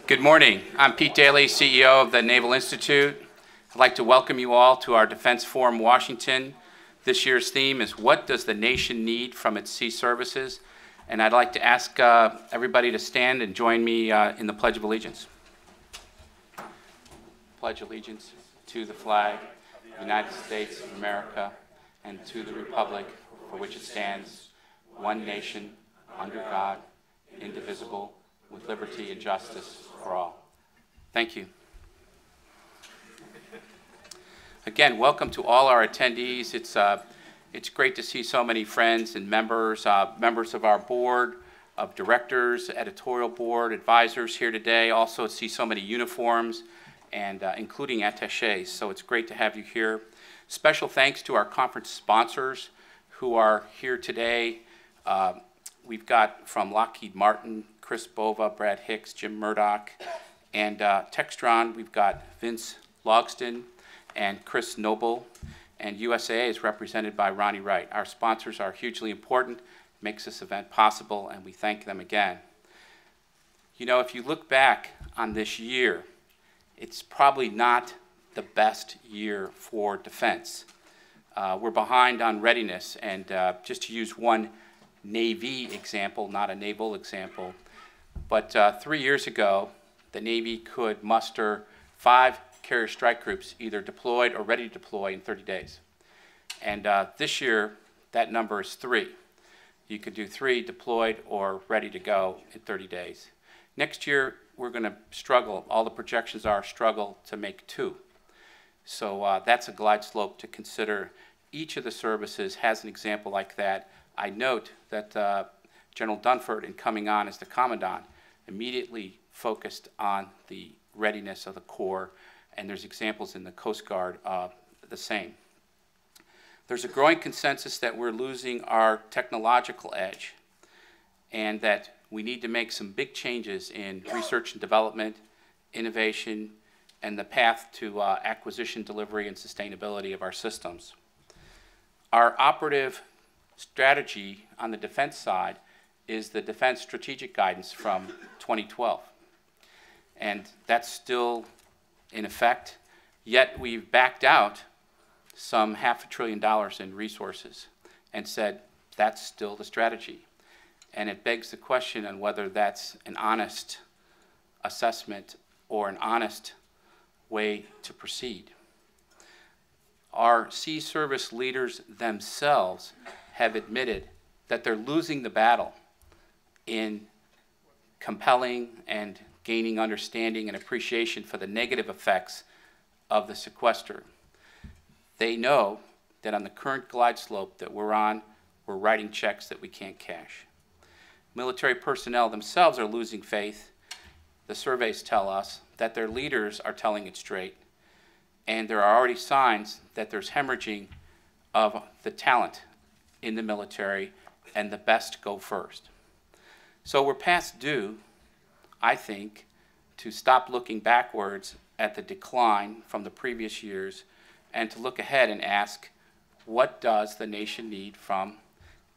Good morning. I'm Pete Daly, CEO of the Naval Institute. I'd like to welcome you all to our Defense Forum Washington. This year's theme is What Does the Nation Need from its Sea Services? And I'd like to ask everybody to stand and join me in the Pledge of Allegiance. Pledge allegiance to the flag of the United States of America and to the republic for which it stands, one nation, under God, indivisible, with liberty and justice for all. Thank you. Again, welcome to all our attendees. It's great to see so many friends and members of our board of directors, editorial board, advisors here today. Also see so many uniforms and including attachés. So it's great to have you here. Special thanks to our conference sponsors who are here today. We've got from Lockheed Martin, Chris Bova, Brad Hicks, Jim Murdoch, and Textron, we've got Vince Logston and Chris Noble, and USAA is represented by Ronnie Wright. Our sponsors are hugely important, makes this event possible, and we thank them again. You know, if you look back on this year, it's probably not the best year for defense. We're behind on readiness, and just to use one Navy example, not a naval example, but 3 years ago, the Navy could muster 5 carrier strike groups either deployed or ready to deploy in 30 days. And this year, that number is 3. You could do 3 deployed or ready to go in 30 days. Next year, we're going to struggle. All the projections are struggle to make 2. So that's a glide slope to consider. Each of the services has an example like that. I note that General Dunford, in coming on as the Commandant, immediately focused on the readiness of the Corps, and there's examples in the Coast Guard the same. There's a growing consensus that we're losing our technological edge and that we need to make some big changes in research and development, innovation, and the path to acquisition, delivery, and sustainability of our systems. Our operative strategy on the defense side is the Defense Strategic Guidance from 2012. And that's still in effect, yet we've backed out some $500 billion in resources and said that's still the strategy. And it begs the question on whether that's an honest assessment or an honest way to proceed. Our Sea Service leaders themselves have admitted that they're losing the battle in compelling and gaining understanding and appreciation for the negative effects of the sequester. They know that on the current glide slope that we're on, we're writing checks that we can't cash. Military personnel themselves are losing faith. The surveys tell us that their leaders are telling it straight, and there are already signs that there's hemorrhaging of the talent in the military, and the best go first. So we're past due, I think, to stop looking backwards at the decline from the previous years and to look ahead and ask, what does the nation need from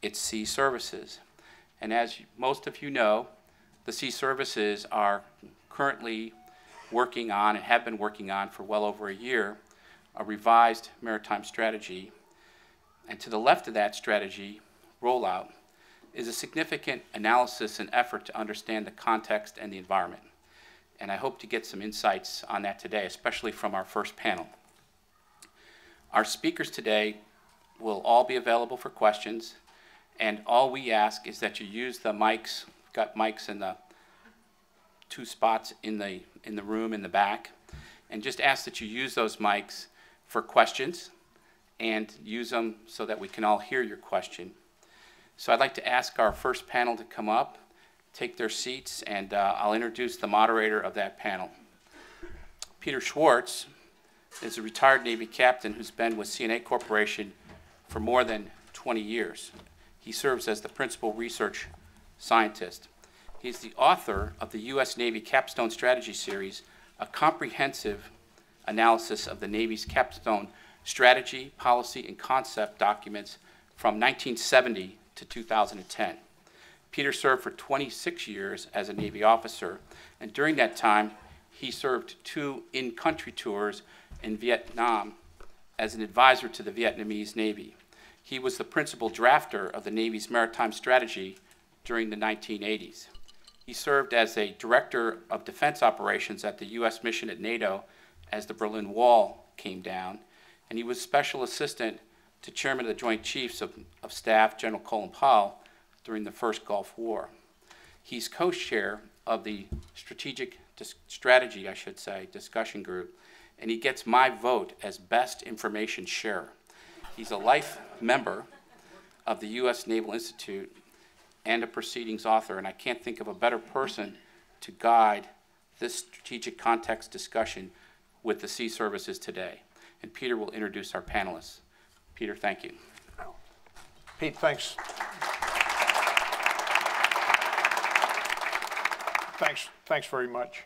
its sea services? And as most of you know, the sea services are currently working on and have been working on for well over a year a revised maritime strategy. And to the left of that strategy rollout is a significant analysis and effort to understand the context and the environment. And I hope to get some insights on that today, especially from our first panel. Our speakers today will all be available for questions, and all we ask is that you use the mics. We've got mics in the 2 spots in the room in the back, and just ask that you use those mics for questions and use them so that we can all hear your question. So I'd like to ask our first panel to come up, take their seats, and I'll introduce the moderator of that panel. Peter Schwartz is a retired Navy captain who's been with CNA Corporation for more than 20 years. He serves as the principal research scientist. He's the author of the U.S. Navy Capstone Strategy Series, a comprehensive analysis of the Navy's capstone strategy, policy, and concept documents from 1970 to 2010. Peter served for 26 years as a Navy officer And during that time, he served 2 in-country tours in Vietnam as an advisor to the Vietnamese Navy. He was the principal drafter of the Navy's maritime strategy during the 1980s. He served as a director of defense operations at the U.S. mission at NATO as the Berlin Wall came down, and he was special assistant to Chairman of the Joint Chiefs of Staff, General Colin Powell, during the first Gulf War. He's co-chair of the strategy discussion group, and he gets my vote as best information sharer. He's a life member of the U.S. Naval Institute and a proceedings author, and I can't think of a better person to guide this strategic context discussion with the Sea Services today. And Peter will introduce our panelists. Peter, thank you. Pete, thanks. Thanks very much.